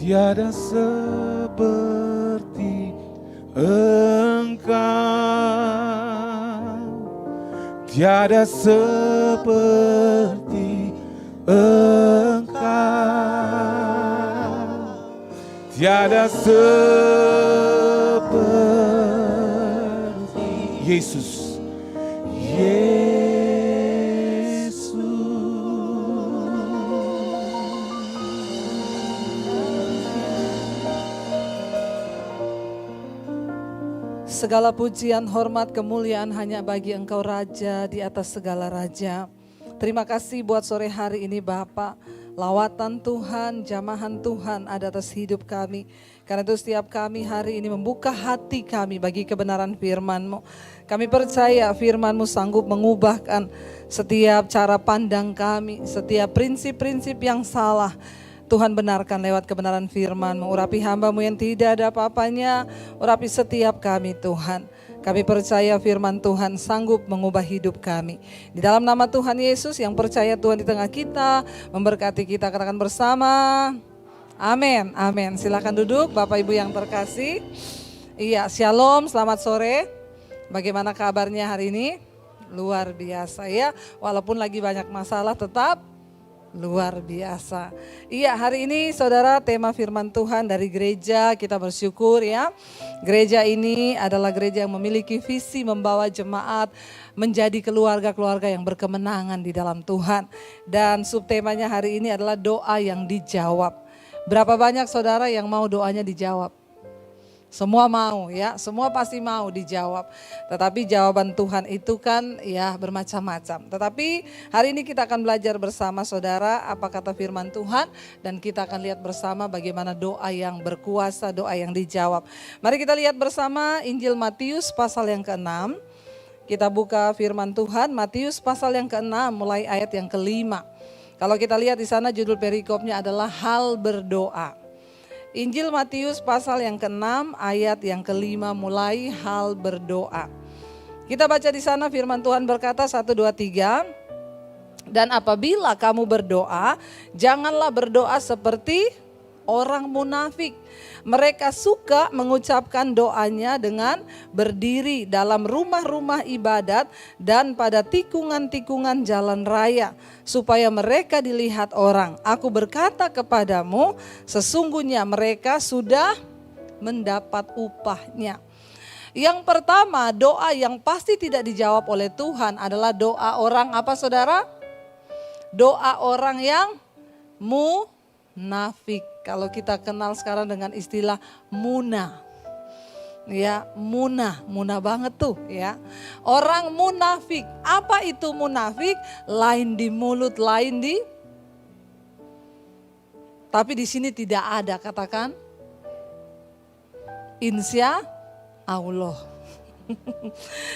Tiada seperti Engkau, tiada seperti Engkau, tiada seperti Yesus. Segala pujian, hormat, kemuliaan hanya bagi Engkau Raja di atas segala raja. Terima kasih buat sore hari ini Bapak. Lawatan Tuhan, jamahan Tuhan ada atas hidup kami. Karena itu setiap kami hari ini membuka hati kami bagi kebenaran firman-Mu. Kami percaya firman-Mu sanggup mengubahkan setiap cara pandang kami, setiap prinsip-prinsip yang salah. Tuhan benarkan lewat kebenaran firman-Mu. Urapi hamba-Mu yang tidak ada apa-apanya, urapi setiap kami Tuhan. Kami percaya firman Tuhan sanggup mengubah hidup kami. Di dalam nama Tuhan Yesus yang percaya Tuhan di tengah kita, memberkati kita, katakan bersama. Amin, amin. Silakan duduk Bapak Ibu yang terkasih. Iya, shalom, selamat sore. Bagaimana kabarnya hari ini? Luar biasa ya, walaupun lagi banyak masalah tetap luar biasa. Iya, hari ini saudara tema firman Tuhan dari gereja, kita bersyukur ya. Gereja ini adalah gereja yang memiliki visi membawa jemaat menjadi keluarga-keluarga yang berkemenangan di dalam Tuhan. Dan subtemanya hari ini adalah doa yang dijawab. Berapa banyak saudara yang mau doanya dijawab? Semua mau ya, semua pasti mau dijawab. Tetapi jawaban Tuhan itu kan ya bermacam-macam. Tetapi hari ini kita akan belajar bersama saudara apa kata firman Tuhan. Dan kita akan lihat bersama bagaimana doa yang berkuasa, doa yang dijawab. Mari kita lihat bersama Injil Matius pasal yang ke-6. Kita buka firman Tuhan, Matius pasal yang ke-6 mulai ayat yang ke-5. Kalau kita lihat di sana judul perikopnya adalah hal berdoa. Injil Matius pasal yang ke-6 ayat yang ke-5 mulai hal berdoa. Kita baca di sana firman Tuhan berkata 1, 2, 3. Dan apabila kamu berdoa, janganlah berdoa seperti orang munafik. Mereka suka mengucapkan doanya dengan berdiri dalam rumah-rumah ibadat dan pada tikungan-tikungan jalan raya, supaya mereka dilihat orang. Aku berkata kepadamu, sesungguhnya mereka sudah mendapat upahnya. Yang pertama, doa yang pasti tidak dijawab oleh Tuhan adalah doa orang apa saudara? Doa orang yang munafik. Kalau kita kenal sekarang dengan istilah muna. Ya, muna banget tuh ya. Orang munafik. Apa itu munafik? Lain di mulut, lain di. Tapi di sini tidak ada, katakan insya Allah.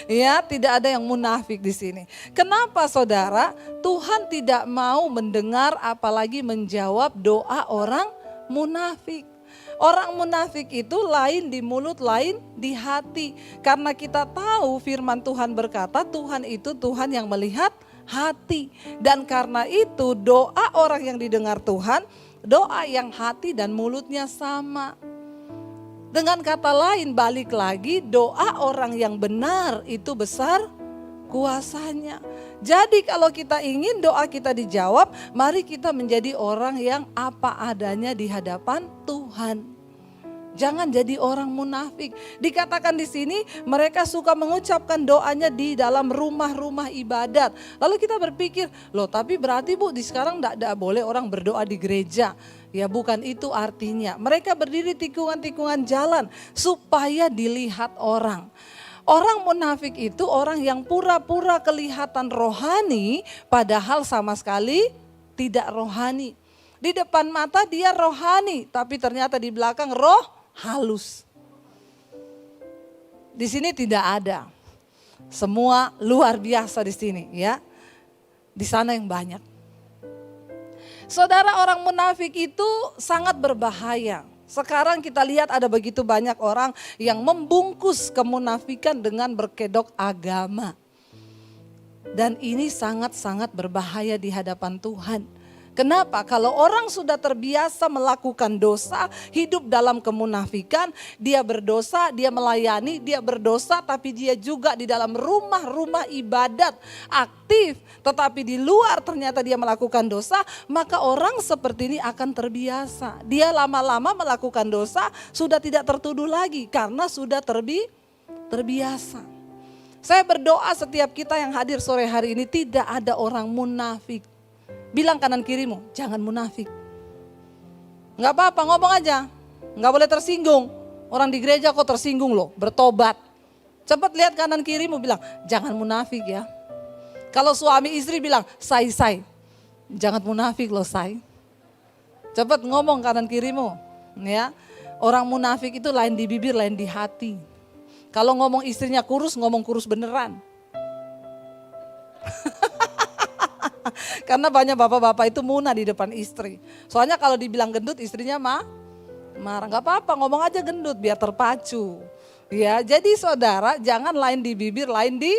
Ya, tidak ada yang munafik di sini. Kenapa saudara? Tuhan tidak mau mendengar apalagi menjawab doa orang munafik. Orang munafik itu lain di mulut, lain di hati. Karena kita tahu firman Tuhan berkata Tuhan itu Tuhan yang melihat hati. Dan karena itu doa orang yang didengar Tuhan, doa yang hati dan mulutnya sama. Dengan kata lain balik lagi, doa orang yang benar itu besar kuasanya. Jadi kalau kita ingin doa kita dijawab, mari kita menjadi orang yang apa adanya di hadapan Tuhan. Jangan jadi orang munafik. Dikatakan di sini mereka suka mengucapkan doanya di dalam rumah-rumah ibadat. Lalu kita berpikir, loh tapi berarti Bu di sekarang tidak boleh orang berdoa di gereja. Ya bukan itu artinya. Mereka berdiri tikungan-tikungan jalan supaya dilihat orang. Orang munafik itu orang yang pura-pura kelihatan rohani padahal sama sekali tidak rohani. Di depan mata dia rohani tapi ternyata di belakang roh halus. Di sini tidak ada. Semua luar biasa di sini ya. Di sana yang banyak. Saudara, orang munafik itu sangat berbahaya. Sekarang kita lihat ada begitu banyak orang yang membungkus kemunafikan dengan berkedok agama. Dan ini sangat-sangat berbahaya di hadapan Tuhan. Kenapa? Kalau orang sudah terbiasa melakukan dosa, hidup dalam kemunafikan, dia berdosa, dia melayani, dia berdosa, tapi dia juga di dalam rumah-rumah ibadat aktif, tetapi di luar ternyata dia melakukan dosa, maka orang seperti ini akan terbiasa. Dia lama-lama melakukan dosa, sudah tidak tertuduh lagi karena sudah terbiasa. Saya berdoa setiap kita yang hadir sore hari ini tidak ada orang munafik. Bilang kanan kirimu, jangan munafik. Enggak apa-apa, ngomong aja. Enggak boleh tersinggung. Orang di gereja kok tersinggung loh, bertobat. Cepat lihat kanan kirimu bilang, jangan munafik ya. Kalau suami istri bilang, say. Jangan munafik loh say. Cepat ngomong kanan kirimu. Ya. Orang munafik itu lain di bibir, lain di hati. Kalau ngomong istrinya kurus, ngomong kurus beneran. Karena banyak bapak-bapak itu munah di depan istri. Soalnya kalau dibilang gendut istrinya marah. Gak apa-apa, ngomong aja gendut biar terpacu. Ya, jadi saudara jangan lain di bibir, lain di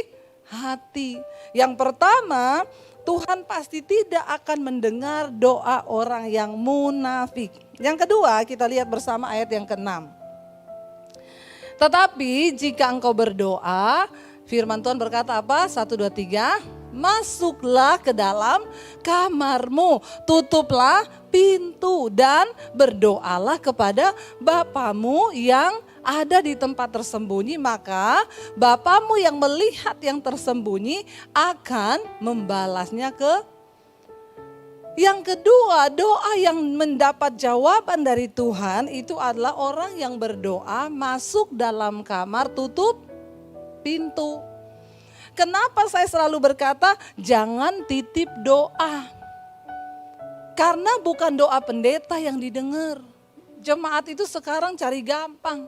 hati. Yang pertama, Tuhan pasti tidak akan mendengar doa orang yang munafik. Yang kedua, kita lihat bersama ayat yang ke-6. Tetapi jika engkau berdoa, firman Tuhan berkata apa? 1, 2, 3. Masuklah ke dalam kamarmu, tutuplah pintu dan berdoalah kepada Bapamu yang ada di tempat tersembunyi, maka Bapamu yang melihat yang tersembunyi akan membalasnya ke. Yang kedua, doa yang mendapat jawaban dari Tuhan itu adalah orang yang berdoa masuk dalam kamar, tutup pintu. Kenapa saya selalu berkata jangan titip doa? Karena bukan doa pendeta yang didengar. Jemaat itu sekarang cari gampang.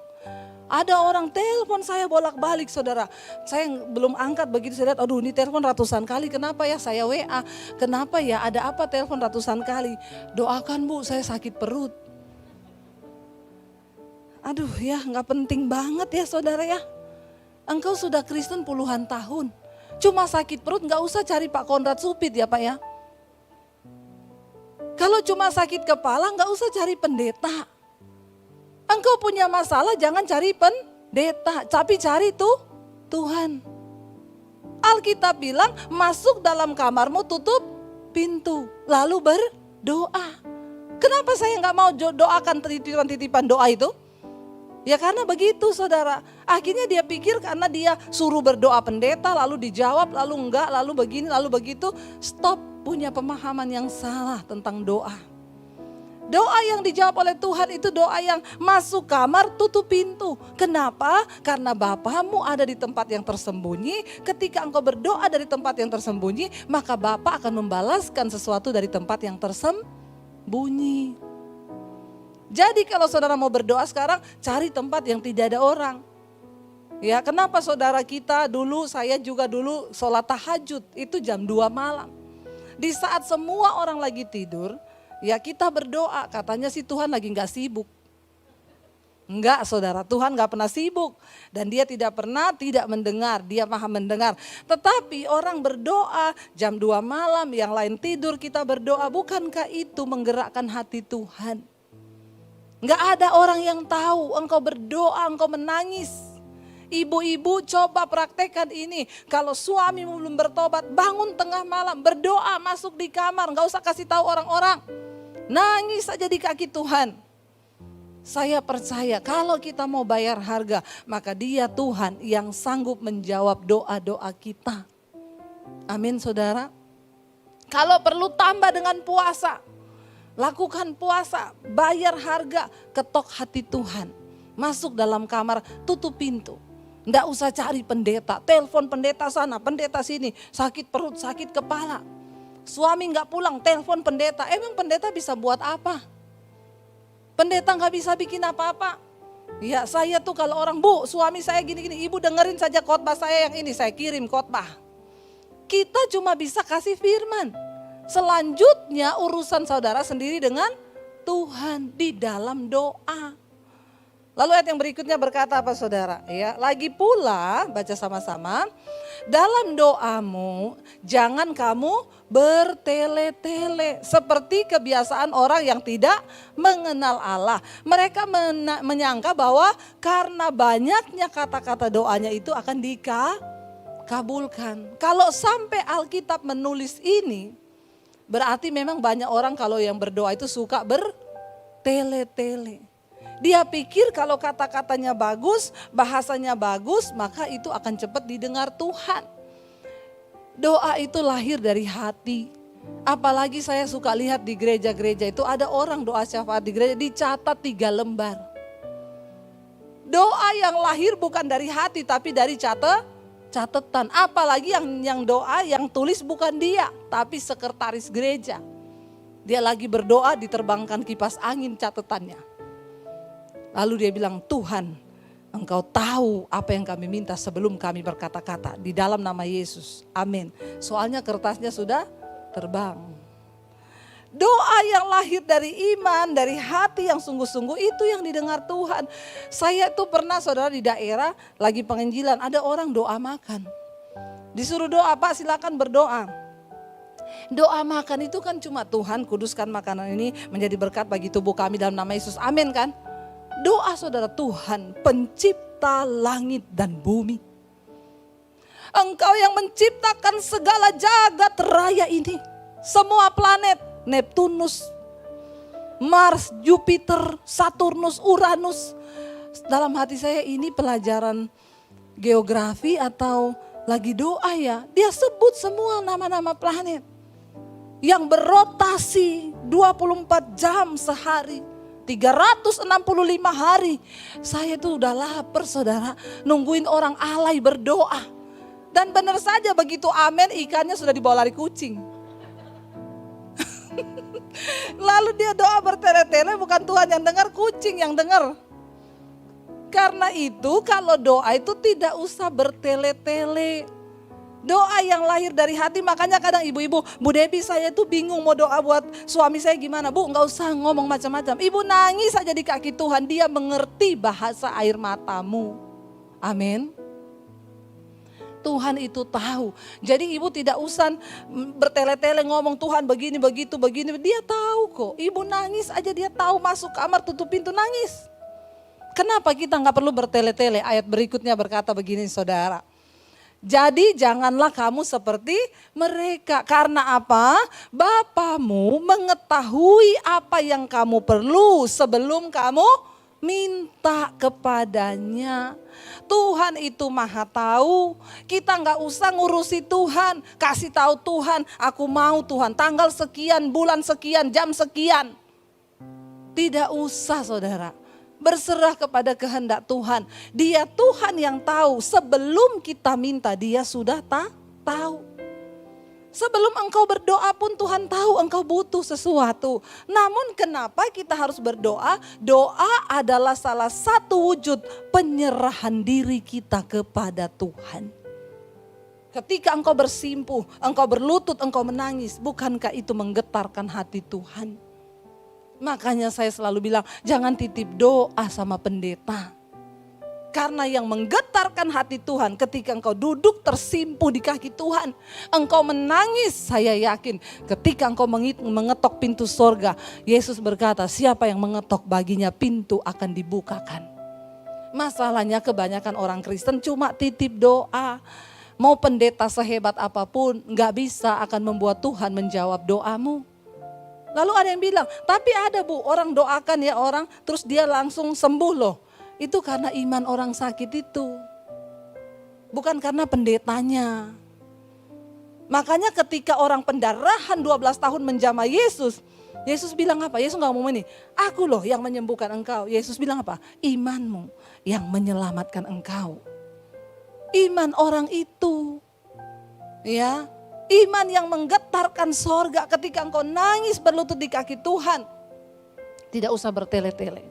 Ada orang telepon saya bolak-balik saudara. Saya belum angkat begitu saya lihat, aduh ini telepon ratusan kali. Kenapa ya saya WA? Kenapa ya ada apa telepon ratusan kali? Doakan Bu, saya sakit perut. Aduh ya gak penting banget ya saudara ya. Engkau sudah Kristen puluhan tahun. Cuma sakit perut gak usah cari Pak Konrad Supit ya Pak ya. Kalau cuma sakit kepala gak usah cari pendeta. Engkau punya masalah jangan cari pendeta. Tapi cari Tuhan. Alkitab bilang masuk dalam kamarmu tutup pintu. Lalu berdoa. Kenapa saya gak mau doakan titipan-titipan doa itu? Ya karena begitu saudara, akhirnya dia pikir karena dia suruh berdoa pendeta lalu dijawab, lalu enggak, lalu begini, lalu begitu. Stop, punya pemahaman yang salah tentang doa. Doa yang dijawab oleh Tuhan itu doa yang masuk kamar tutup pintu. Kenapa? Karena Bapamu ada di tempat yang tersembunyi. Ketika engkau berdoa dari tempat yang tersembunyi, maka Bapa akan membalaskan sesuatu dari tempat yang tersembunyi. Jadi kalau saudara mau berdoa sekarang, cari tempat yang tidak ada orang. Ya, kenapa saudara kita dulu, saya juga dulu sholat tahajud, itu jam 2 malam. Di saat semua orang lagi tidur, ya kita berdoa, katanya sih Tuhan lagi gak sibuk. Enggak saudara, Tuhan gak pernah sibuk. Dan dia tidak pernah tidak mendengar, dia maha mendengar. Tetapi orang berdoa jam 2 malam, yang lain tidur kita berdoa, bukankah itu menggerakkan hati Tuhan? Enggak ada orang yang tahu engkau berdoa, engkau menangis. Ibu-ibu coba praktekkan ini. Kalau suamimu belum bertobat, bangun tengah malam, berdoa, masuk di kamar, enggak usah kasih tahu orang-orang. Nangis saja di kaki Tuhan. Saya percaya kalau kita mau bayar harga, maka Dia Tuhan yang sanggup menjawab doa-doa kita. Amin saudara. Kalau perlu tambah dengan puasa. Lakukan puasa, bayar harga, ketok hati Tuhan. Masuk dalam kamar, tutup pintu. Nggak usah cari pendeta, telepon pendeta sana, pendeta sini. Sakit perut, sakit kepala. Suami nggak pulang, telepon pendeta. Emang pendeta bisa buat apa? Pendeta nggak bisa bikin apa-apa. Ya saya tuh kalau orang, Bu suami saya gini-gini, ibu dengerin saja khotbah saya yang ini, saya kirim khotbah. Kita cuma bisa kasih firman. Selanjutnya urusan saudara sendiri dengan Tuhan di dalam doa. Lalu ayat yang berikutnya berkata apa saudara? Ya, lagi pula baca sama-sama. Dalam doamu jangan kamu bertele-tele seperti kebiasaan orang yang tidak mengenal Allah. Mereka menyangka bahwa karena banyaknya kata-kata doanya itu akan dikabulkan. Kalau sampai Alkitab menulis ini, berarti memang banyak orang kalau yang berdoa itu suka bertele-tele. Dia pikir kalau kata-katanya bagus, bahasanya bagus, maka itu akan cepat didengar Tuhan. Doa itu lahir dari hati. Apalagi saya suka lihat di gereja-gereja itu ada orang doa syafaat di gereja dicatat 3 lembar. Doa yang lahir bukan dari hati tapi dari catatan. Apalagi yang doa yang tulis bukan dia tapi sekretaris gereja. Dia lagi berdoa diterbangkan kipas angin catatannya. Lalu dia bilang, Tuhan, Engkau tahu apa yang kami minta sebelum kami berkata-kata. Di dalam nama Yesus, amin. Soalnya kertasnya sudah terbang. Doa yang lahir dari iman, dari hati yang sungguh-sungguh itu yang didengar Tuhan. Saya tuh pernah saudara di daerah lagi penginjilan, ada orang doa makan. Disuruh doa, Pak silakan berdoa. Doa makan itu kan cuma Tuhan kuduskan makanan ini menjadi berkat bagi tubuh kami dalam nama Yesus, amin kan? Doa saudara, Tuhan pencipta langit dan bumi. Engkau yang menciptakan segala jagat raya ini. Semua planet, Neptunus, Mars, Jupiter, Saturnus, Uranus. Dalam hati saya ini pelajaran geografi atau lagi doa ya. Dia sebut semua nama-nama planet. Yang berotasi 24 jam sehari. 365 hari. Saya tuh udah lapar saudara. Nungguin orang alay berdoa. Dan benar saja begitu amin ikannya sudah dibawa lari kucing. Lalu dia doa bertele-tele bukan Tuhan yang dengar, kucing yang dengar. Karena itu kalau doa itu tidak usah bertele-tele. Doa yang lahir dari hati, makanya kadang ibu-ibu, Bu Debbie saya tuh bingung mau doa buat suami saya gimana. Bu gak usah ngomong macam-macam, ibu nangis saja di kaki Tuhan, dia mengerti bahasa air matamu. Amin. Tuhan itu tahu, jadi ibu tidak usah bertele-tele ngomong Tuhan begini, begitu, begini. Dia tahu kok, ibu nangis aja dia tahu, masuk kamar tutup pintu nangis. Kenapa kita gak perlu bertele-tele? Ayat berikutnya berkata begini saudara. Jadi janganlah kamu seperti mereka. Karena apa? Bapamu mengetahui apa yang kamu perlu sebelum kamu minta kepadanya. Tuhan itu maha tahu. Kita gak usah ngurusi Tuhan. Kasih tahu Tuhan, aku mau Tuhan. Tanggal sekian, bulan sekian, jam sekian. Tidak usah saudara. Berserah kepada kehendak Tuhan. Dia Tuhan yang tahu. Sebelum kita minta dia sudah tahu. Sebelum engkau berdoa pun Tuhan tahu engkau butuh sesuatu. Namun kenapa kita harus berdoa? Doa adalah salah satu wujud penyerahan diri kita kepada Tuhan. Ketika engkau bersimpuh, engkau berlutut, engkau menangis. Bukankah itu menggetarkan hati Tuhan? Makanya saya selalu bilang, jangan titip doa sama pendeta. Karena yang menggetarkan hati Tuhan ketika engkau duduk tersimpuh di kaki Tuhan. Engkau menangis, saya yakin ketika engkau mengetok pintu sorga. Yesus berkata, siapa yang mengetok baginya pintu akan dibukakan. Masalahnya kebanyakan orang Kristen cuma titip doa. Mau pendeta sehebat apapun gak bisa akan membuat Tuhan menjawab doamu. Lalu ada yang bilang, tapi ada Bu orang doakan ya orang terus dia langsung sembuh loh. Itu karena iman orang sakit itu. Bukan karena pendetanya. Makanya ketika orang pendarahan 12 tahun menjamah Yesus. Yesus bilang apa? Yesus gak mau ini. Aku loh yang menyembuhkan engkau. Yesus bilang apa? Imanmu yang menyelamatkan engkau. Iman orang itu. Ya. Iman yang menggetarkan sorga ketika engkau nangis berlutut di kaki Tuhan. Tidak usah bertele-tele.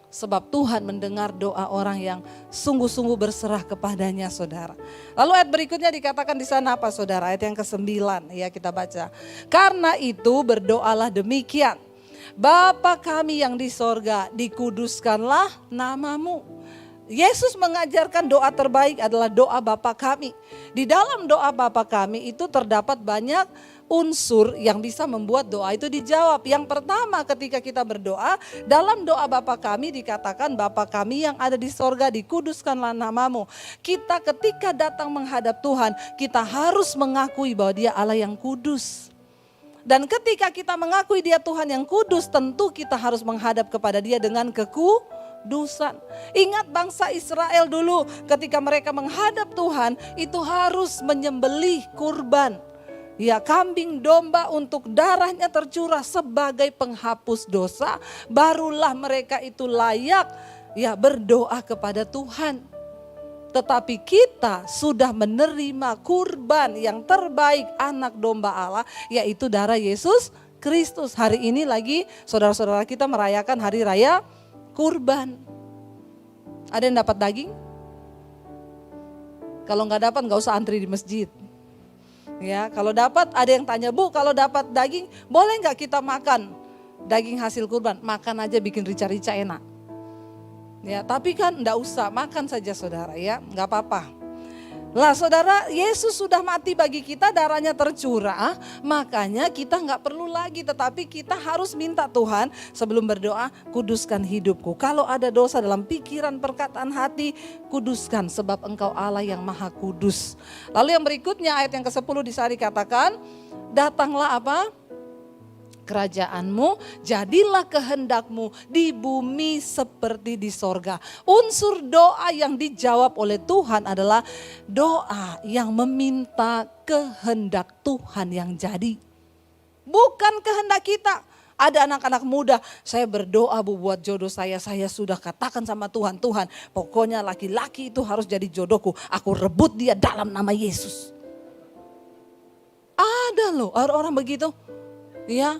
Sebab Tuhan mendengar doa orang yang sungguh-sungguh berserah kepadanya saudara. Lalu ayat berikutnya dikatakan di sana apa saudara? Ayat yang ke-9 ya kita baca. Karena itu berdoalah demikian. Bapa kami yang di sorga, dikuduskanlah namamu. Yesus mengajarkan doa terbaik adalah doa Bapa kami. Di dalam doa Bapa kami itu terdapat banyak unsur yang bisa membuat doa itu dijawab. Yang pertama ketika kita berdoa, dalam doa Bapa kami dikatakan Bapa kami yang ada di sorga, dikuduskanlah namamu. Kita ketika datang menghadap Tuhan, kita harus mengakui bahwa Dia Allah yang kudus. Dan ketika kita mengakui Dia Tuhan yang kudus, tentu kita harus menghadap kepada Dia dengan kekudusan. Ingat bangsa Israel dulu ketika mereka menghadap Tuhan itu harus menyembelih kurban. Ya, kambing domba untuk darahnya tercurah sebagai penghapus dosa, barulah mereka itu layak ya berdoa kepada Tuhan. Tetapi kita sudah menerima kurban yang terbaik anak domba Allah, yaitu darah Yesus Kristus. Hari ini lagi saudara-saudara kita merayakan hari raya kurban. Ada yang dapat daging? Kalau nggak dapat nggak usah antri di masjid. Ya, kalau dapat ada yang tanya, Bu, kalau dapat daging boleh nggak kita makan daging hasil kurban? Makan aja bikin rica-rica enak. Ya, tapi kan enggak usah, makan saja saudara ya, enggak apa-apa. Lah saudara, Yesus sudah mati bagi kita, darahnya tercurah, makanya kita enggak perlu lagi, tetapi kita harus minta Tuhan sebelum berdoa, kuduskan hidupku. Kalau ada dosa dalam pikiran, perkataan, hati, kuduskan sebab Engkau Allah yang maha kudus. Lalu yang berikutnya ayat yang ke-10 di sana dikatakan, datanglah apa? Kerajaanmu, jadilah kehendakmu di bumi seperti di sorga. Unsur doa yang dijawab oleh Tuhan adalah doa yang meminta kehendak Tuhan yang jadi. Bukan kehendak kita. Ada anak-anak muda, saya berdoa Bu buat jodoh saya sudah katakan sama Tuhan, Tuhan pokoknya laki-laki itu harus jadi jodohku. Aku rebut dia dalam nama Yesus. Ada loh orang-orang begitu. Ya.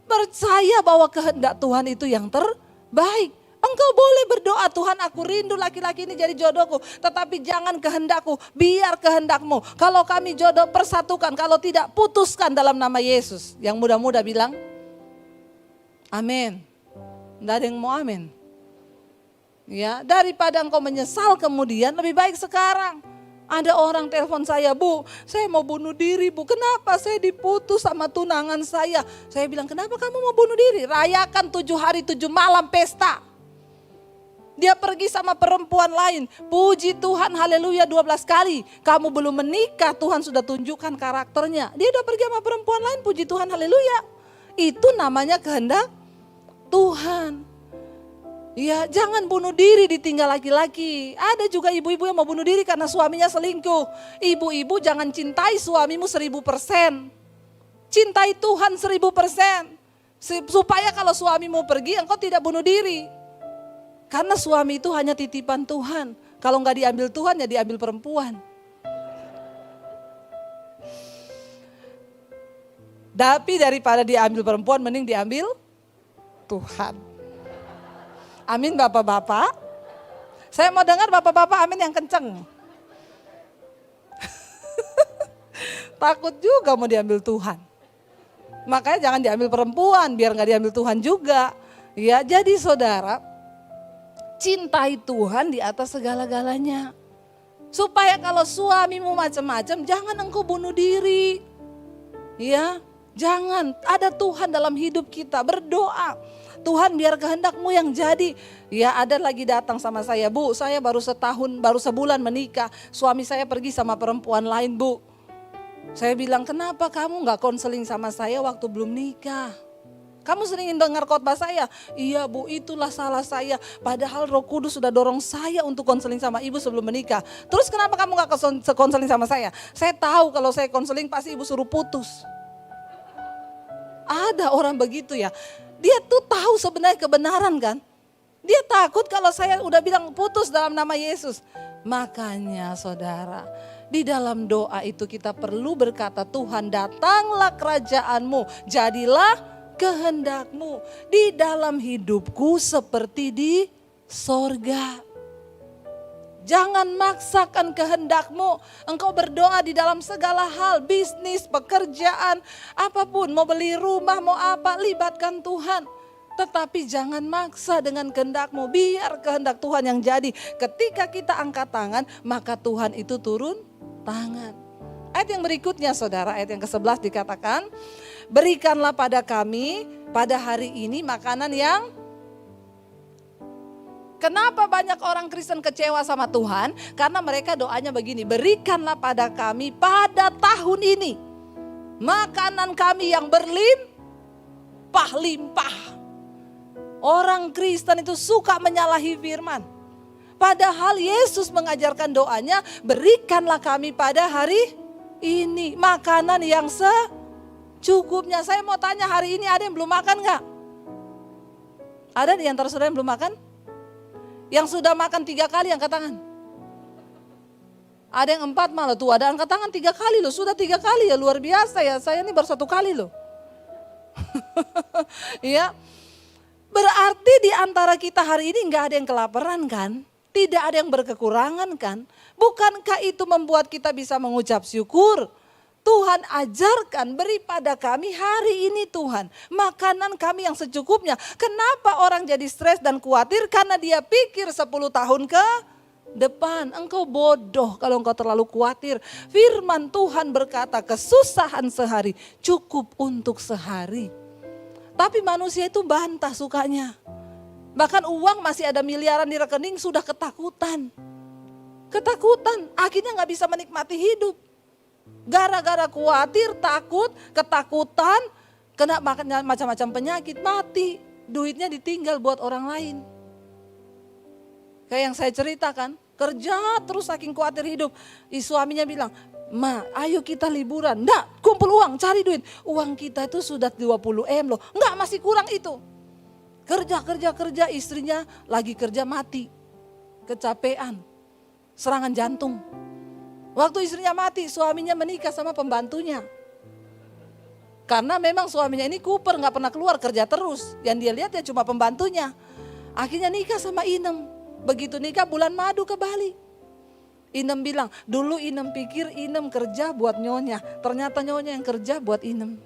Percaya bahwa kehendak Tuhan itu yang terbaik. Engkau boleh berdoa, Tuhan aku rindu laki-laki ini jadi jodohku. Tetapi jangan kehendakku, biar kehendakmu. Kalau kami jodoh persatukan, kalau tidak putuskan dalam nama Yesus. Yang muda-muda bilang, amin. Tidak ada yang mau amin. Ya, daripada engkau menyesal kemudian, lebih baik sekarang. Ada orang telepon saya, Bu, saya mau bunuh diri Bu, kenapa saya diputus sama tunangan saya. Saya bilang, kenapa kamu mau bunuh diri? Rayakan 7 hari 7 malam pesta. Dia pergi sama perempuan lain, puji Tuhan haleluya 12 kali. Kamu belum menikah, Tuhan sudah tunjukkan karakternya. Dia udah pergi sama perempuan lain, puji Tuhan haleluya. Itu namanya kehendak Tuhan. Ya, jangan bunuh diri ditinggal laki-laki. Ada juga ibu-ibu yang mau bunuh diri karena suaminya selingkuh. Ibu-ibu jangan cintai suamimu 1000%. Cintai Tuhan 1000%. Supaya kalau suamimu pergi engkau tidak bunuh diri. Karena suami itu hanya titipan Tuhan. Kalau nggak diambil Tuhan ya diambil perempuan. Tapi daripada diambil perempuan mending diambil Tuhan. Amin bapak-bapak. Saya mau dengar bapak-bapak amin yang kenceng. Takut juga mau diambil Tuhan. Makanya jangan diambil perempuan biar gak diambil Tuhan juga. Ya, jadi saudara, cintai Tuhan di atas segala-galanya. Supaya kalau suamimu macam-macam jangan engkau bunuh diri. Ya, jangan. Ada Tuhan dalam hidup kita, berdoa. Tuhan biar kehendakmu yang jadi. Ya, ada lagi datang sama saya, Bu, saya baru sebulan menikah. Suami saya pergi sama perempuan lain, Bu. Saya bilang, kenapa kamu gak konseling sama saya waktu belum nikah? Kamu sering dengar khotbah saya? Iya Bu, itulah salah saya. Padahal Roh Kudus sudah dorong saya untuk konseling sama ibu sebelum menikah. Terus kenapa kamu gak konseling sama saya? Saya tahu kalau saya konseling pasti ibu suruh putus. Ada orang begitu ya. Dia tuh tahu sebenarnya kebenaran kan. Dia takut kalau saya udah bilang putus dalam nama Yesus. Makanya saudara, di dalam doa itu kita perlu berkata, Tuhan datanglah kerajaanmu, jadilah kehendakmu di dalam hidupku seperti di sorga. Jangan maksakan kehendakmu. Engkau berdoa di dalam segala hal, bisnis, pekerjaan, apapun, mau beli rumah, mau apa, libatkan Tuhan. Tetapi jangan maksa dengan kehendakmu, biar kehendak Tuhan yang jadi. Ketika kita angkat tangan, maka Tuhan itu turun tangan. Ayat yang berikutnya saudara, ayat yang ke-11 dikatakan, berikanlah pada kami pada hari ini makanan yang... Kenapa banyak orang Kristen kecewa sama Tuhan? Karena mereka doanya begini, berikanlah pada kami pada tahun ini makanan kami yang berlimpah-limpah. Orang Kristen itu suka menyalahi firman. Padahal Yesus mengajarkan doanya, berikanlah kami pada hari ini makanan yang secukupnya. Saya mau tanya, hari ini ada yang belum makan gak? Ada di antara saudara yang belum makan? Yang sudah makan 3 kali angkat tangan. Ada yang 4 malah tuh, ada angkat tangan 3 kali loh. Sudah 3 kali ya, luar biasa ya. Saya ini baru 1 kali loh. Ya, berarti di antara kita hari ini gak ada yang kelaparan kan? Tidak ada yang berkekurangan kan? Bukankah itu membuat kita bisa mengucap syukur? Tuhan ajarkan, beri pada kami hari ini Tuhan makanan kami yang secukupnya. Kenapa orang jadi stres dan khawatir? Karena dia pikir 10 tahun ke depan. Engkau bodoh kalau engkau terlalu khawatir. Firman Tuhan berkata kesusahan sehari cukup untuk sehari. Tapi manusia itu bantah sukanya. Bahkan uang masih ada miliaran di rekening sudah ketakutan. Ketakutan, akhirnya gak bisa menikmati hidup. Gara-gara khawatir, takut, ketakutan, kena macam-macam penyakit, mati. Duitnya ditinggal buat orang lain. Kayak yang saya ceritakan, kerja terus saking khawatir hidup. Suaminya bilang, Ma, ayo kita liburan. Nggak, kumpul uang, cari duit. Uang kita itu sudah 20 M loh. Nggak, masih kurang itu. Kerja, istrinya lagi kerja mati. Kecapean, serangan jantung. Waktu istrinya mati, suaminya menikah sama pembantunya. Karena memang suaminya ini kuper, gak pernah keluar, kerja terus. Yang dia lihat ya cuma pembantunya. Akhirnya nikah sama Inem. Begitu nikah bulan madu ke Bali. Inem bilang, dulu Inem pikir Inem kerja buat nyonya. Ternyata nyonya yang kerja buat Inem.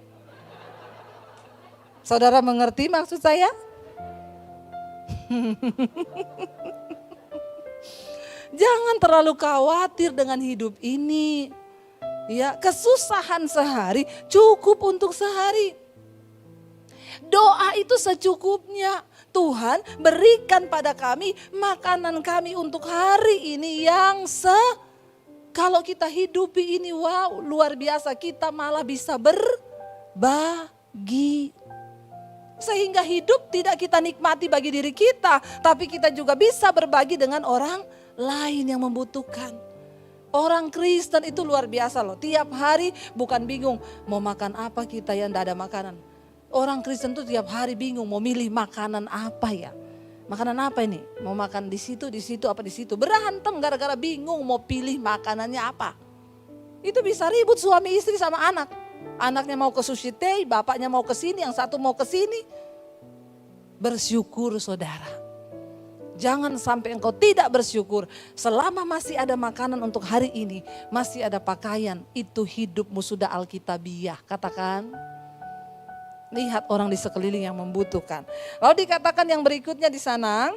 Saudara mengerti maksud saya? Jangan terlalu khawatir dengan hidup ini. Ya, kesusahan sehari cukup untuk sehari. Doa itu secukupnya. Tuhan, berikan pada kami makanan kami untuk hari ini yang kalau kita hidupi ini, wow, luar biasa, kita malah bisa berbagi. Sehingga hidup tidak kita nikmati bagi diri kita, tapi kita juga bisa berbagi dengan orang lain yang membutuhkan. Orang Kristen itu luar biasa loh. Tiap hari bukan bingung mau makan apa kita yang tidak ada makanan. Orang Kristen tuh tiap hari bingung mau milih makanan apa ya. Makanan apa ini? Mau makan di situ, apa di situ. Berantem gara-gara bingung mau pilih makanannya apa. Itu bisa ribut suami istri sama anak. Anaknya mau ke Sushi Tei, bapaknya mau ke sini, yang satu mau ke sini. Bersyukur saudara. Jangan sampai engkau tidak bersyukur. Selama masih ada makanan untuk hari ini, masih ada pakaian, itu hidupmu sudah alkitabiah. Katakan, lihat orang di sekeliling yang membutuhkan. Lalu dikatakan yang berikutnya di sana,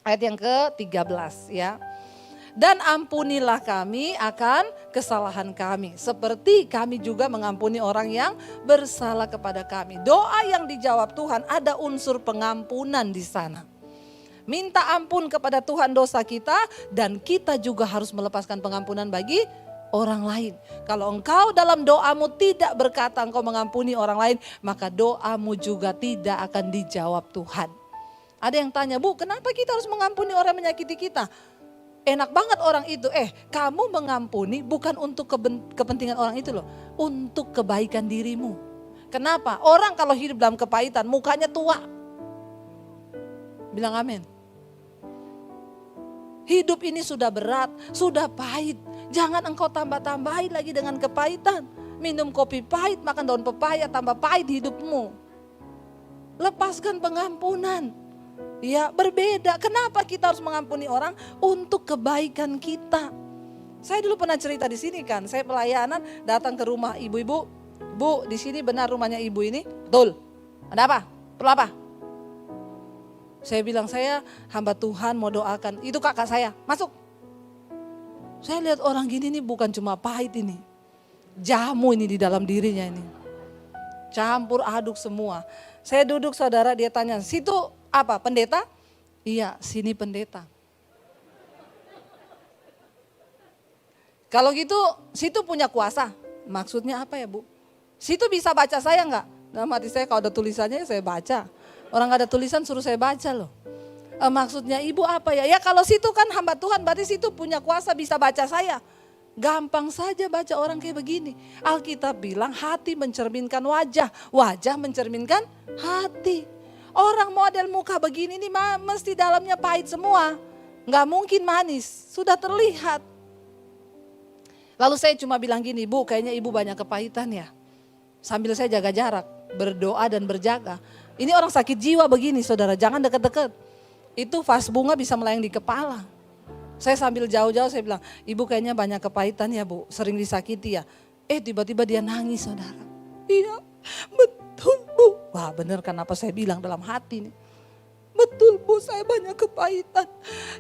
ayat yang ke-13 ya. Dan ampunilah kami akan kesalahan kami. Seperti kami juga mengampuni orang yang bersalah kepada kami. Doa yang dijawab Tuhan ada unsur pengampunan di sana. Minta ampun kepada Tuhan dosa kita dan kita juga harus melepaskan pengampunan bagi orang lain. Kalau engkau dalam doamu tidak berkata engkau mengampuni orang lain, maka doamu juga tidak akan dijawab Tuhan. Ada yang tanya, Bu, kenapa kita harus mengampuni orang yang menyakiti kita? Enak banget orang itu, kamu mengampuni bukan untuk kepentingan orang itu loh, untuk kebaikan dirimu. Kenapa? Orang kalau hidup dalam kepahitan mukanya tua. Bilang amin. Hidup ini sudah berat, sudah pahit. Jangan engkau tambah-tambahin lagi dengan kepahitan. Minum kopi pahit, makan daun pepaya, tambah pahit hidupmu. Lepaskan pengampunan. Ya berbeda. Kenapa kita harus mengampuni orang? Untuk kebaikan kita. Saya dulu pernah cerita di sini kan, saya pelayanan datang ke rumah ibu-ibu. Bu, di sini benar rumahnya ibu ini? Betul. Ada apa? Perlu apa? Saya bilang, saya hamba Tuhan mau doakan. Itu kakak saya, masuk. Saya lihat orang gini nih bukan cuma pahit ini. Jamu ini di dalam dirinya ini. Campur aduk semua. Saya duduk saudara, dia tanya, situ apa? Pendeta? Iya, sini pendeta. Kalau gitu, situ punya kuasa. Maksudnya apa ya Bu? Situ bisa baca saya enggak? Nah, mati saya kalau ada tulisannya saya baca. Orang gak ada tulisan suruh saya baca loh. Maksudnya ibu apa ya? Ya kalau situ kan hamba Tuhan, berarti situ punya kuasa bisa baca saya. Gampang saja baca orang kayak begini. Alkitab bilang hati mencerminkan wajah. Wajah mencerminkan hati. Orang model muka begini nih mesti dalamnya pahit semua. Gak mungkin manis, sudah terlihat. Lalu saya cuma bilang gini, Bu kayaknya ibu banyak kepahitan ya. Sambil saya jaga jarak, berdoa dan berjaga. Ini orang sakit jiwa begini saudara, jangan deket-deket. Itu vas bunga bisa melayang di kepala. Saya sambil jauh-jauh saya bilang, ibu kayaknya banyak kepahitan ya Bu, sering disakiti ya. Tiba-tiba dia nangis saudara. Iya betul Bu. Wah bener kan apa saya bilang dalam hati nih. Betul Bu, saya banyak kepahitan.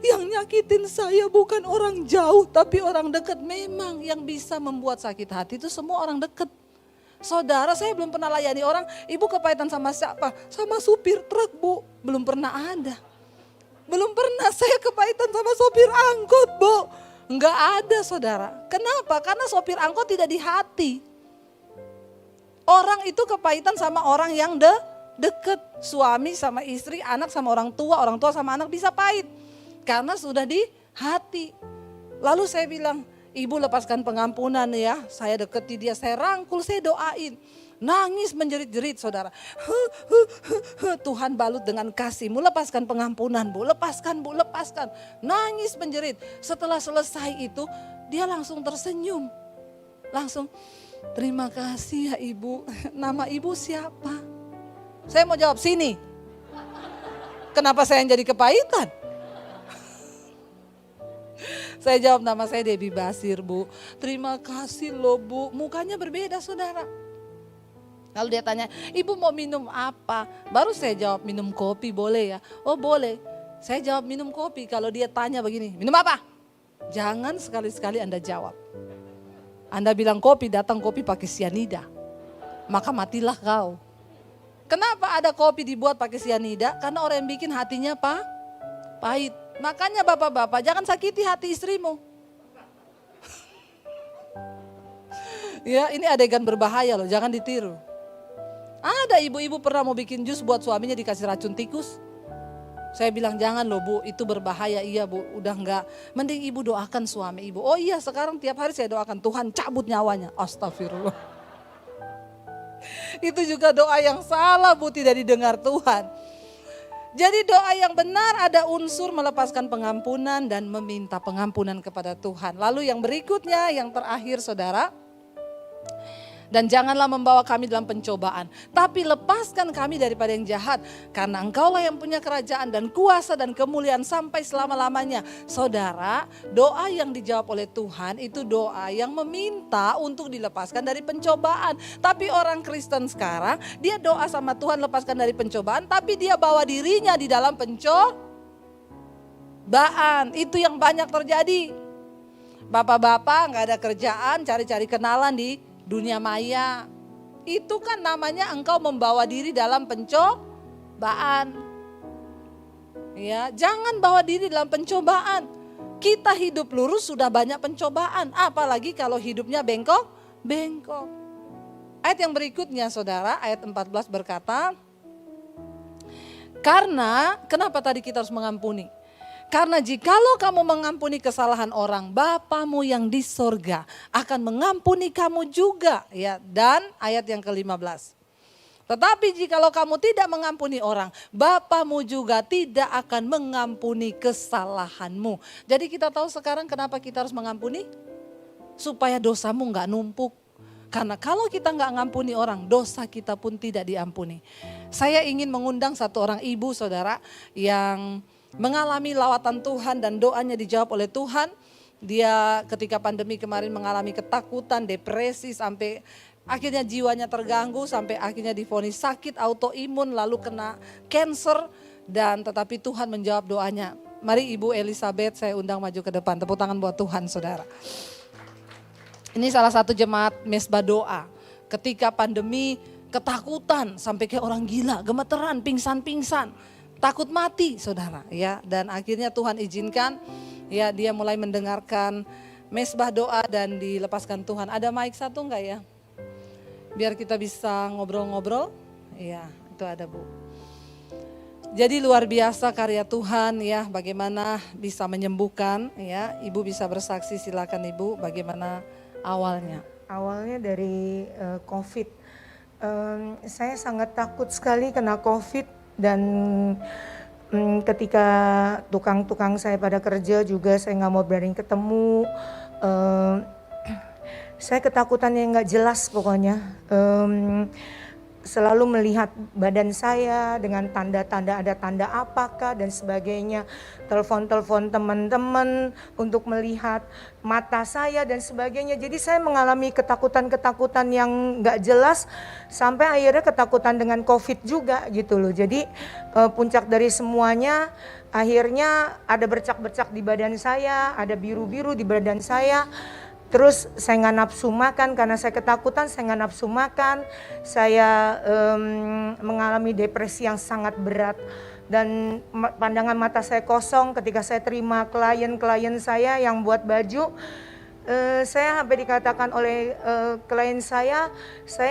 Yang nyakitin saya bukan orang jauh tapi orang dekat. Memang yang bisa membuat sakit hati itu semua orang dekat. Saudara, saya belum pernah layani orang, ibu kepahitan sama siapa? Sama supir truk Bu, belum pernah ada. Belum pernah saya kepahitan sama sopir angkot Bu. Enggak ada saudara. Kenapa? Karena sopir angkot tidak di hati. Orang itu kepahitan sama orang yang deket. Suami sama istri, anak sama orang tua sama anak bisa pahit. Karena sudah di hati. Lalu saya bilang, ibu lepaskan pengampunan ya. Saya deketi dia, saya rangkul, saya doain. Nangis menjerit-jerit saudara. Tuhan balut dengan kasih-Mu, lepaskan pengampunan Bu, lepaskan Bu, lepaskan. Nangis menjerit. Setelah selesai itu dia langsung tersenyum. Langsung, terima kasih ya ibu. Nama ibu siapa? Saya mau jawab sini. Kenapa saya yang jadi kepahitan? Saya jawab nama saya Debbie Basir Bu. Terima kasih loh Bu. Mukanya berbeda saudara. Lalu dia tanya, ibu mau minum apa? Baru saya jawab minum kopi boleh ya? Oh boleh. Saya jawab minum kopi. Kalau dia tanya begini, minum apa? Jangan sekali-sekali Anda jawab. Anda bilang kopi, datang kopi pakai sianida. Maka matilah kau. Kenapa ada kopi dibuat pakai sianida? Karena orang yang bikin hatinya pahit. Makanya bapak-bapak jangan sakiti hati istrimu. Ya ini adegan berbahaya loh, jangan ditiru. Ada ibu-ibu pernah mau bikin jus buat suaminya dikasih racun tikus. Saya bilang jangan loh Bu, itu berbahaya. Iya Bu, udah enggak. Mending ibu doakan suami ibu. Oh iya sekarang tiap hari saya doakan Tuhan cabut nyawanya. Astagfirullah. Itu juga doa yang salah Bu, tidak didengar Tuhan. Jadi doa yang benar ada unsur melepaskan pengampunan dan meminta pengampunan kepada Tuhan. Lalu yang berikutnya, yang terakhir saudara. Dan janganlah membawa kami dalam pencobaan, tapi lepaskan kami daripada yang jahat. Karena Engkaulah yang punya kerajaan dan kuasa dan kemuliaan sampai selama-lamanya. Saudara, doa yang dijawab oleh Tuhan itu doa yang meminta untuk dilepaskan dari pencobaan. Tapi orang Kristen sekarang, dia doa sama Tuhan lepaskan dari pencobaan, tapi dia bawa dirinya di dalam pencobaan. Itu yang banyak terjadi. Bapak-bapak gak ada kerjaan, cari-cari kenalan di dunia maya. Itu kan namanya engkau membawa diri dalam pencobaan. Ya, jangan bawa diri dalam pencobaan. Kita hidup lurus sudah banyak pencobaan, apalagi kalau hidupnya bengkok. Ayat yang berikutnya saudara, ayat 14 berkata, kenapa tadi kita harus mengampuni? Karena jikalau kamu mengampuni kesalahan orang, Bapamu yang di sorga akan mengampuni kamu juga. Ya, dan ayat yang ke-15. Tetapi jikalau kamu tidak mengampuni orang, Bapamu juga tidak akan mengampuni kesalahanmu. Jadi kita tahu sekarang kenapa kita harus mengampuni? Supaya dosamu gak numpuk. Karena kalau kita nggak ngampuni orang, dosa kita pun tidak diampuni. Saya ingin mengundang satu orang ibu saudara yang mengalami lawatan Tuhan dan doanya dijawab oleh Tuhan. Dia ketika pandemi kemarin mengalami ketakutan, depresi, sampai akhirnya jiwanya terganggu, sampai akhirnya divonis sakit autoimun, lalu kena cancer, dan tetapi Tuhan menjawab doanya. Mari Ibu Elizabeth saya undang maju ke depan. Tepuk tangan buat Tuhan saudara. Ini salah satu jemaat mesbah doa. Ketika pandemi ketakutan sampai kayak orang gila, gemeteran, pingsan-pingsan, takut mati saudara ya. Dan akhirnya Tuhan izinkan ya dia mulai mendengarkan mesbah doa dan dilepaskan Tuhan. Ada mic satu enggak ya? Biar kita bisa ngobrol-ngobrol. Iya, itu ada Bu. Jadi luar biasa karya Tuhan ya, bagaimana bisa menyembuhkan ya. Ibu bisa bersaksi, silakan Ibu, bagaimana awalnya? Awalnya dari COVID. Saya sangat takut sekali kena COVID dan ketika tukang-tukang saya pada kerja juga saya nggak mau berani ketemu. Saya ketakutan yang nggak jelas pokoknya. Selalu melihat badan saya dengan tanda-tanda, ada tanda apakah dan sebagainya. Telepon-telepon teman-teman untuk melihat mata saya dan sebagainya. Jadi saya mengalami ketakutan-ketakutan yang nggak jelas sampai akhirnya ketakutan dengan COVID juga gitu loh. Jadi puncak dari semuanya akhirnya ada bercak-bercak di badan saya, ada biru-biru di badan saya. Terus saya nggak nafsu makan karena saya ketakutan, saya nggak nafsu makan. Saya mengalami depresi yang sangat berat. Dan pandangan mata saya kosong ketika saya terima klien-klien saya yang buat baju. Saya sampai dikatakan oleh klien saya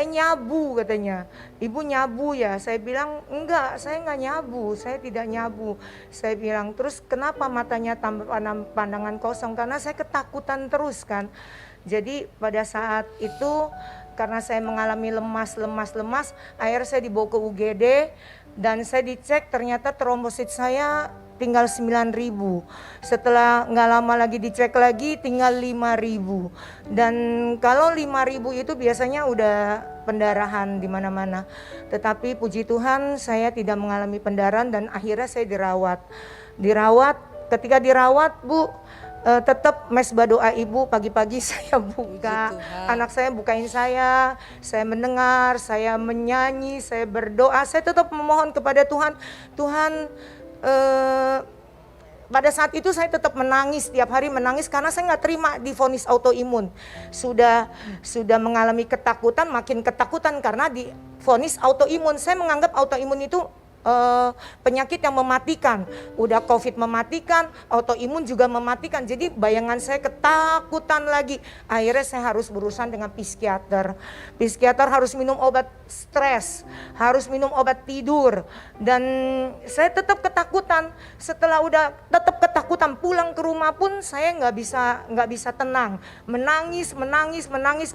nyabu katanya. Ibu nyabu ya? Saya bilang enggak, saya nggak nyabu, saya tidak nyabu. Saya bilang terus kenapa matanya tambah pandangan kosong? Karena saya ketakutan terus kan. Jadi pada saat itu karena saya mengalami lemas, akhirnya saya dibawa ke UGD dan saya dicek ternyata trombosit saya tinggal 9.000. Setelah nggak lama lagi dicek lagi tinggal 5.000. Dan kalau 5.000 itu biasanya udah pendarahan di mana-mana. Tetapi puji Tuhan saya tidak mengalami pendarahan dan akhirnya saya dirawat. Ketika dirawat Bu, tetap mesbah doa Ibu pagi-pagi saya buka, anak saya bukain saya mendengar, saya menyanyi, saya berdoa, saya tetap memohon kepada Tuhan. Pada saat itu saya tetap menangis, setiap hari menangis karena saya nggak terima divonis autoimun. Sudah mengalami ketakutan, makin ketakutan karena divonis autoimun. Saya menganggap autoimun itu penyakit yang mematikan. Udah COVID mematikan, autoimun juga mematikan. Jadi bayangan saya ketakutan lagi. Akhirnya saya harus berurusan dengan psikiater. Psikiater harus minum obat stres, harus minum obat tidur. Dan saya tetap ketakutan. Setelah udah tetap ketakutan, pulang ke rumah pun saya nggak bisa tenang. Menangis,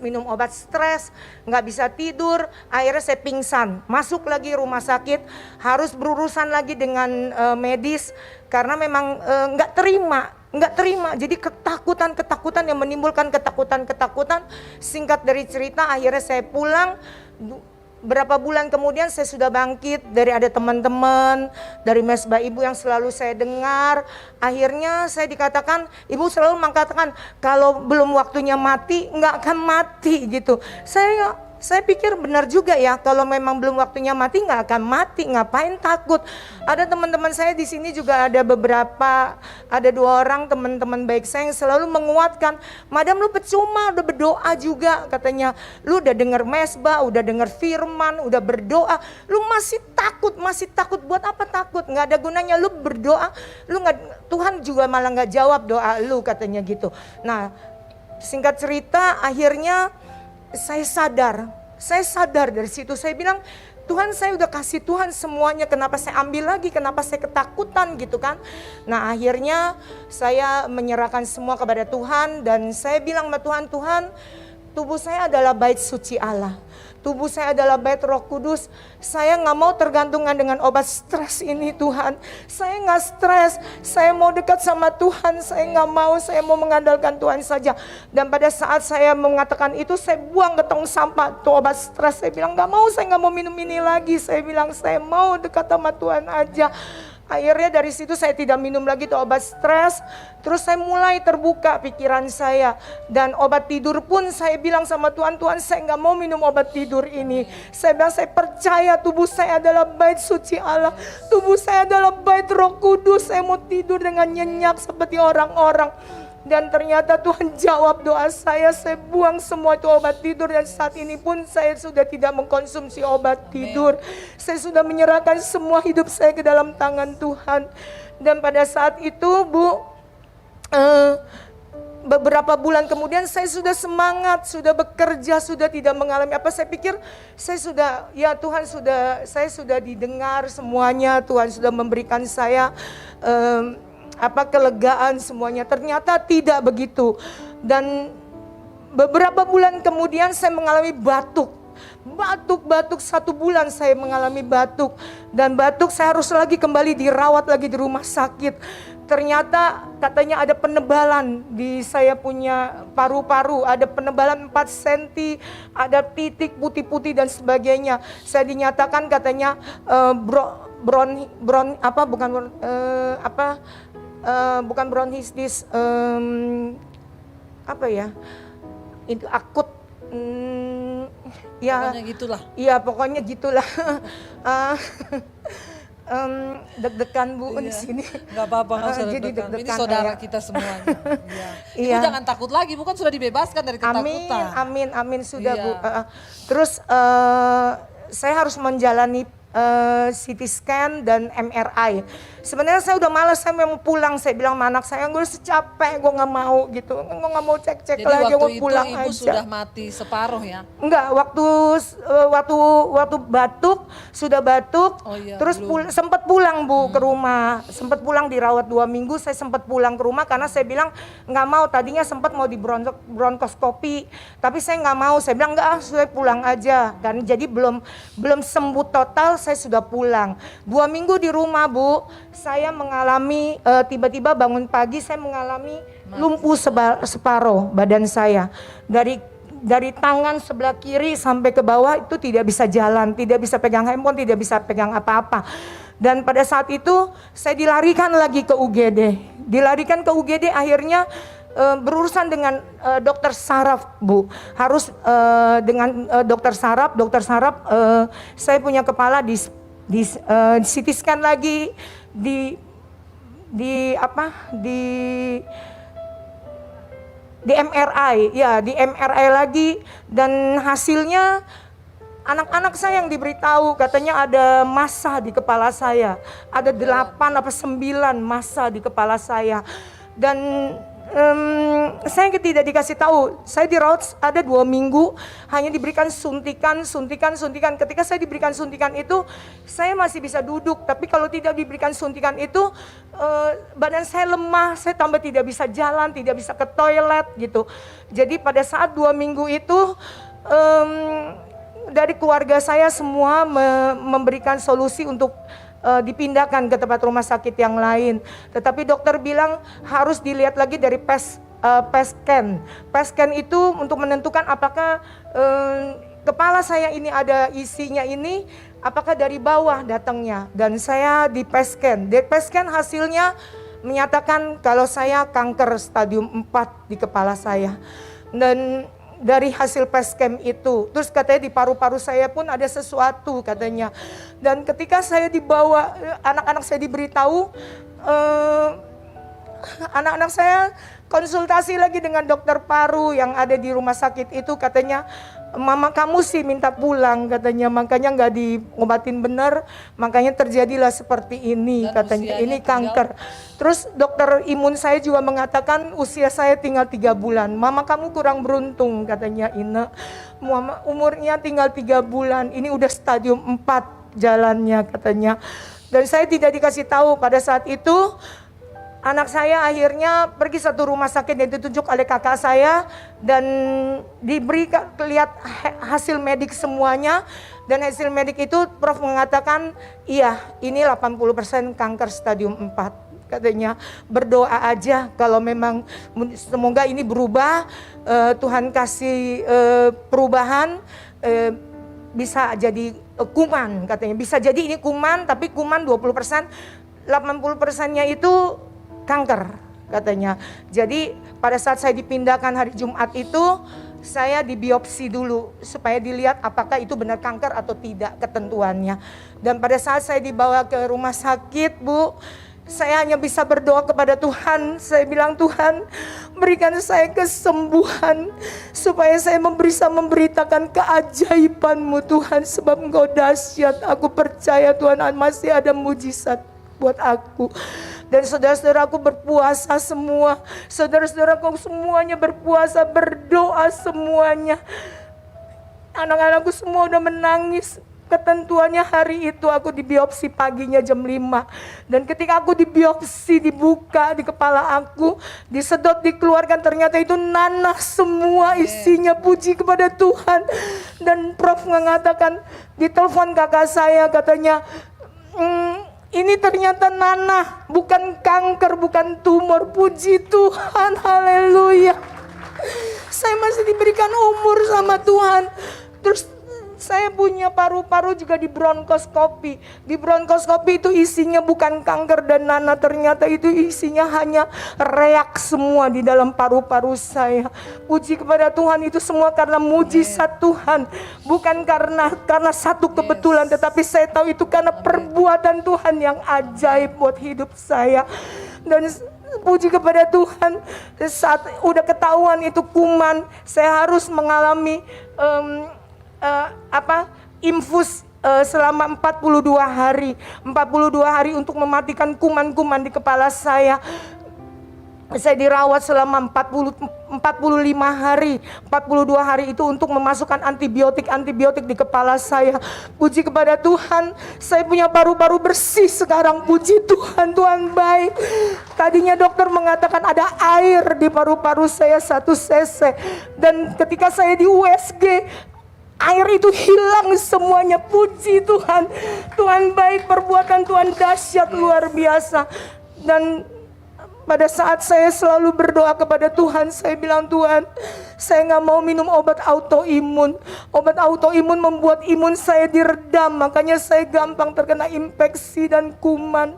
minum obat stres, nggak bisa tidur. Akhirnya saya pingsan. Masuk lagi rumah sakit, harus berurusan lagi dengan medis karena memang nggak terima. Jadi ketakutan yang menimbulkan ketakutan. Singkat dari cerita akhirnya saya pulang. Berapa bulan kemudian saya sudah bangkit dari ada teman-teman dari mesbah Ibu yang selalu saya dengar. Akhirnya saya dikatakan, Ibu selalu mengatakan kalau belum waktunya mati nggak akan mati gitu. Saya pikir benar juga ya, kalau memang belum waktunya mati nggak akan mati, ngapain takut. Ada teman-teman saya di sini juga ada 2 orang teman-teman baik saya yang selalu menguatkan, Madam lu percuma udah berdoa juga katanya, lu udah dengar mesbah, udah dengar firman, udah berdoa, lu masih takut, buat apa takut, nggak ada gunanya lu berdoa, Tuhan juga malah nggak jawab doa lu katanya gitu. Nah singkat cerita akhirnya saya sadar dari situ. Saya bilang, Tuhan saya udah kasih Tuhan semuanya, kenapa saya ambil lagi, kenapa saya ketakutan gitu kan. Nah akhirnya saya menyerahkan semua kepada Tuhan dan saya bilang sama Tuhan, tubuh saya adalah bait suci Allah. Tubuh saya adalah bait Roh Kudus. Saya nggak mau tergantungan dengan obat stres ini Tuhan. Saya nggak stres, saya mau dekat sama Tuhan. Saya nggak mau, saya mau mengandalkan Tuhan saja. Dan pada saat saya mengatakan itu, saya buang ke tong sampah tuh obat stres. Saya bilang nggak mau, saya nggak mau minum ini lagi. Saya bilang saya mau dekat sama Tuhan aja. Akhirnya dari situ saya tidak minum lagi tuh obat stres. Terus saya mulai terbuka pikiran saya. Dan obat tidur pun saya bilang sama Tuhan, Tuhan saya nggak mau minum obat tidur ini. Saya bilang saya percaya tubuh saya adalah bait suci Allah. Tubuh saya adalah bait Roh Kudus. Saya mau tidur dengan nyenyak seperti orang-orang. Dan ternyata Tuhan jawab doa saya buang semua itu obat tidur. Dan saat ini pun saya sudah tidak mengkonsumsi obat tidur. Saya sudah menyerahkan semua hidup saya ke dalam tangan Tuhan. Dan pada saat itu Bu, beberapa bulan kemudian saya sudah semangat, sudah bekerja, sudah tidak mengalami apa. Saya pikir saya sudah, ya Tuhan saya sudah didengar semuanya. Tuhan sudah memberikan saya kelegaan semuanya. Ternyata tidak begitu. Dan beberapa bulan kemudian saya mengalami batuk 1 bulan saya mengalami batuk. Dan batuk saya harus lagi kembali dirawat lagi di rumah sakit. Ternyata katanya ada penebalan di saya punya paru-paru, ada penebalan 4 cm, ada titik putih-putih dan sebagainya. Saya dinyatakan katanya bukan bronkitis, itu akut, ya Pokoknya gitulah. Iya pokoknya gitulah. Deg-degan Bu di sini. Nggak apa-apa, nggak usah Jadi deg-degan. Ini deg-degan, saudara ya. kita semuanya. Iya. Ibu Iya. jangan takut lagi, bukan sudah dibebaskan dari ketakutan. Amin sudah Iya. Bu. Terus saya harus menjalani CT scan dan MRI. Sebenarnya saya udah malas, saya mau pulang. Saya bilang sama anak saya, gue capek, gue nggak mau gitu, gue nggak mau cek-cek Jadi lagi, waktu mau itu pulang ibu aja. sudah mati separuh ya? Enggak, waktu batuk, sudah batuk, Oh iya, terus belum. sempat pulang Bu ke rumah, sempat pulang dirawat 2 minggu, saya sempat pulang ke rumah karena saya bilang nggak mau, tadinya sempat mau di bronkoskopi, tapi saya nggak mau, saya bilang nggak, saya pulang aja, dan jadi belum sembuh total, saya sudah pulang. 2 minggu di rumah Bu, saya mengalami tiba-tiba bangun pagi saya mengalami lumpuh separuh badan saya. Dari tangan sebelah kiri sampai ke bawah itu tidak bisa jalan, tidak bisa pegang handphone, tidak bisa pegang apa-apa. Dan pada saat itu saya dilarikan lagi ke UGD. Dilarikan ke UGD akhirnya berurusan dengan dokter saraf Bu. Harus dengan dokter saraf saya punya kepala di CT scan lagi, di MRI, ya di MRI lagi, dan hasilnya anak-anak saya yang diberitahu katanya ada massa di kepala saya, ada 8 apa 9 massa di kepala saya, dan saya tidak dikasih tahu. Saya dirawat ada 2 minggu, hanya diberikan suntikan. Ketika saya diberikan suntikan itu, saya masih bisa duduk. Tapi kalau tidak diberikan suntikan itu, badan saya lemah, saya tambah tidak bisa jalan, tidak bisa ke toilet gitu. Jadi pada saat 2 minggu itu, dari keluarga saya semua memberikan solusi untuk dipindahkan ke tempat rumah sakit yang lain. Tetapi dokter bilang harus dilihat lagi dari PET scan. PET scan itu untuk menentukan apakah kepala saya ini ada isinya ini, apakah dari bawah datangnya. Dan saya di PET scan. Di PET scan hasilnya menyatakan kalau saya kanker stadium 4 di kepala saya. Dan dari hasil PET scan itu, terus katanya di paru-paru saya pun ada sesuatu katanya. Dan ketika saya dibawa, anak-anak saya diberitahu, anak-anak saya konsultasi lagi dengan dokter paru yang ada di rumah sakit itu, katanya mama kamu sih minta pulang katanya, makanya nggak diobatin benar, makanya terjadilah seperti ini. Dan katanya ini kanker. Terus dokter imun saya juga mengatakan usia saya tinggal 3 bulan. Mama kamu kurang beruntung katanya Ine. Mama umurnya tinggal 3 bulan. Ini udah stadium 4 jalannya katanya. Dan saya tidak dikasih tahu pada saat itu anak saya akhirnya pergi satu rumah sakit yang ditunjuk oleh kakak saya dan diberi lihat hasil medik semuanya, dan hasil medik itu Prof mengatakan iya ini 80% kanker stadium 4. Katanya berdoa aja kalau memang semoga ini berubah, Tuhan kasih perubahan, bisa jadi kuman katanya. Bisa jadi ini kuman, tapi kuman 20%, 80%-nya itu kanker katanya. Jadi pada saat saya dipindahkan hari Jumat itu, saya dibiopsi dulu supaya dilihat apakah itu benar kanker atau tidak ketentuannya. Dan pada saat saya dibawa ke rumah sakit, Bu, saya hanya bisa berdoa kepada Tuhan. Saya bilang, Tuhan berikan saya kesembuhan supaya saya bisa memberitakan keajaiban-Mu Tuhan, sebab Engkau dahsyat. Aku percaya Tuhan masih ada mujizat buat aku. Dan saudara-saudaraku berpuasa semua. Saudara-saudaraku semuanya berpuasa, berdoa semuanya. Anak-anakku semua udah menangis. Ketentuannya hari itu aku dibiopsi paginya jam 5. Dan ketika aku dibiopsi, dibuka di kepala aku, disedot, dikeluarkan, ternyata itu nanah semua isinya. Puji kepada Tuhan. Dan Prof mengatakan, ditelepon kakak saya, katanya, ini ternyata nanah, bukan kanker, bukan tumor. Puji Tuhan, haleluya. Saya masih diberikan umur sama Tuhan. Terus saya punya paru-paru juga di bronkoskopi. Di bronkoskopi itu isinya bukan kanker dan nanah, ternyata itu isinya hanya reak semua di dalam paru-paru saya. Puji kepada Tuhan, itu semua karena mujizat Tuhan. Bukan karena satu kebetulan, tetapi saya tahu itu karena perbuatan Tuhan yang ajaib buat hidup saya. Dan puji kepada Tuhan, saat udah ketahuan itu kuman, saya harus mengalami infus selama 42 hari. 42 hari untuk mematikan kuman-kuman di kepala saya. Saya dirawat selama 45 hari. 42 hari itu untuk memasukkan antibiotik di kepala saya. Puji kepada Tuhan, saya punya paru-paru bersih sekarang. Puji Tuhan, Tuhan baik. Tadinya dokter mengatakan ada air di paru-paru saya 1 cc. Dan ketika saya di USG, air itu hilang semuanya. Puji Tuhan. Tuhan baik, perbuatan Tuhan dahsyat luar biasa. Dan pada saat saya selalu berdoa kepada Tuhan, saya bilang, Tuhan, saya gak mau minum obat autoimun. Obat autoimun membuat imun saya diredam, makanya saya gampang terkena infeksi dan kuman.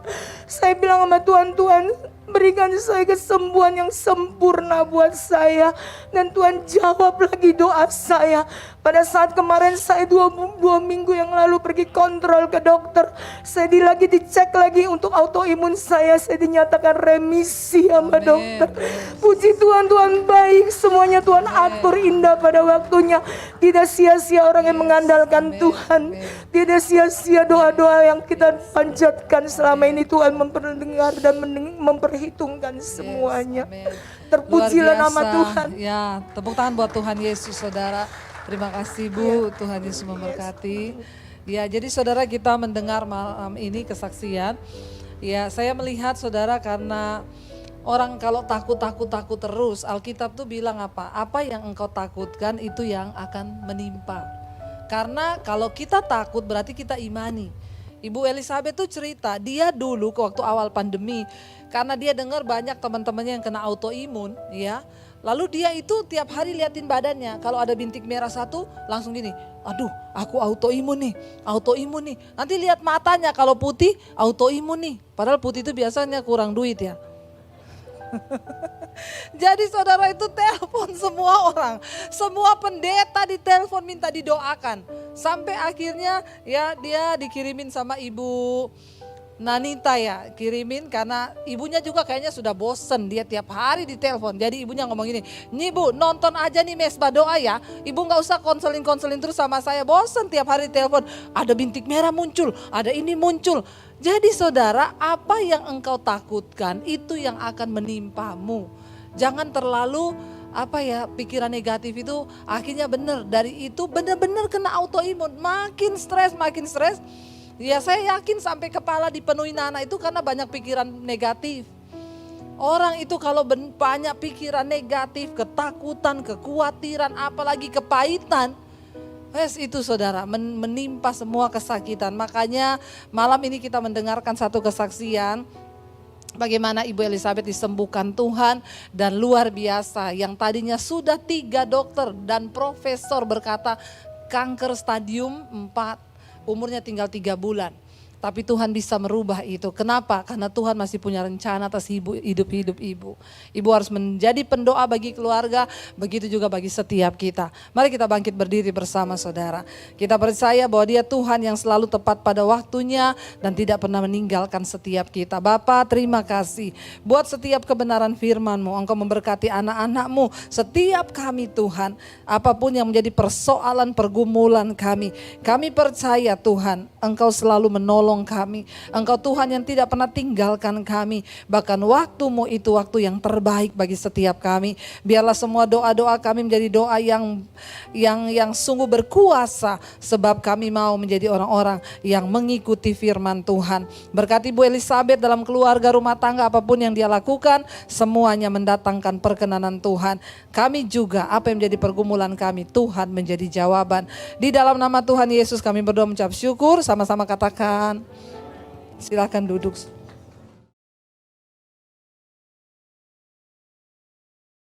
Saya bilang sama Tuhan, Tuhan berikan saya kesembuhan yang sempurna buat saya. Dan Tuhan jawab lagi doa saya. Pada saat kemarin saya dua minggu yang lalu pergi kontrol ke dokter, saya lagi dicek lagi untuk autoimun saya dinyatakan remisi sama dokter. Puji Tuhan, Tuhan baik, semuanya Tuhan atur indah pada waktunya. Tidak sia-sia orang yang mengandalkan Tuhan. Tidak sia-sia doa-doa yang kita panjatkan selama ini. Tuhan memperdengar dan memperhitungkan semuanya. Terpujilah nama Tuhan. Ya, tepuk tangan buat Tuhan Yesus, saudara. Terima kasih Bu, Tuhan Yesus memberkati. Ya, jadi saudara, kita mendengar malam ini kesaksian. Ya, saya melihat saudara, karena orang kalau takut terus, Alkitab tuh bilang apa? Apa yang engkau takutkan itu yang akan menimpa. Karena kalau kita takut berarti kita imani. Ibu Elizabeth tuh cerita, dia dulu waktu awal pandemi, karena dia dengar banyak teman-temannya yang kena autoimun, ya. Lalu dia itu tiap hari liatin badannya, kalau ada bintik merah 1 langsung gini, aduh aku autoimun nih. Nanti lihat matanya, kalau putih autoimun nih. Padahal putih itu biasanya kurang duit ya. Jadi saudara itu telepon semua orang, semua pendeta ditelepon minta didoakan. Sampai akhirnya ya dia dikirimin sama Ibu Nanita ya, kirimin karena ibunya juga kayaknya sudah bosen, dia tiap hari ditelepon. Jadi ibunya ngomong gini, nih Bu nonton aja nih mesbah doa ya, ibu gak usah konseling terus sama saya, bosen tiap hari ditelepon. Ada bintik merah muncul, ada ini muncul. Jadi saudara, apa yang engkau takutkan itu yang akan menimpamu. Jangan terlalu pikiran negatif itu akhirnya benar. Dari itu benar-benar kena autoimun, makin stres. Ya saya yakin sampai kepala dipenuhi nanah itu karena banyak pikiran negatif. Orang itu kalau banyak pikiran negatif, ketakutan, kekhawatiran, apalagi kepahitan, itu saudara menimpa semua kesakitan. Makanya malam ini kita mendengarkan satu kesaksian bagaimana Ibu Elizabeth disembuhkan Tuhan dan luar biasa. Yang tadinya sudah 3 dokter dan profesor berkata kanker stadium 4, umurnya tinggal 3 bulan. Tapi Tuhan bisa merubah itu. Kenapa? Karena Tuhan masih punya rencana atas hidup-hidup ibu. Ibu harus menjadi pendoa bagi keluarga, begitu juga bagi setiap kita. Mari kita bangkit berdiri bersama saudara. Kita percaya bahwa Dia Tuhan yang selalu tepat pada waktunya dan tidak pernah meninggalkan setiap kita. Bapa, terima kasih buat setiap kebenaran firman-Mu. Engkau memberkati anak-anak-Mu, setiap kami Tuhan. Apapun yang menjadi persoalan pergumulan kami percaya Tuhan, Engkau selalu menolong kami. Engkau Tuhan yang tidak pernah tinggalkan kami. Bahkan waktu-Mu itu waktu yang terbaik bagi setiap kami. Biarlah semua doa-doa kami menjadi doa yang sungguh berkuasa. Sebab kami mau menjadi orang-orang yang mengikuti firman Tuhan. Berkati Bu Elizabeth dalam keluarga, rumah tangga, apapun yang dia lakukan, semuanya mendatangkan perkenanan Tuhan. Kami juga, apa yang menjadi pergumulan kami, Tuhan menjadi jawaban. Di dalam nama Tuhan Yesus kami berdoa mengucap syukur. Sama-sama katakan. Silakan duduk.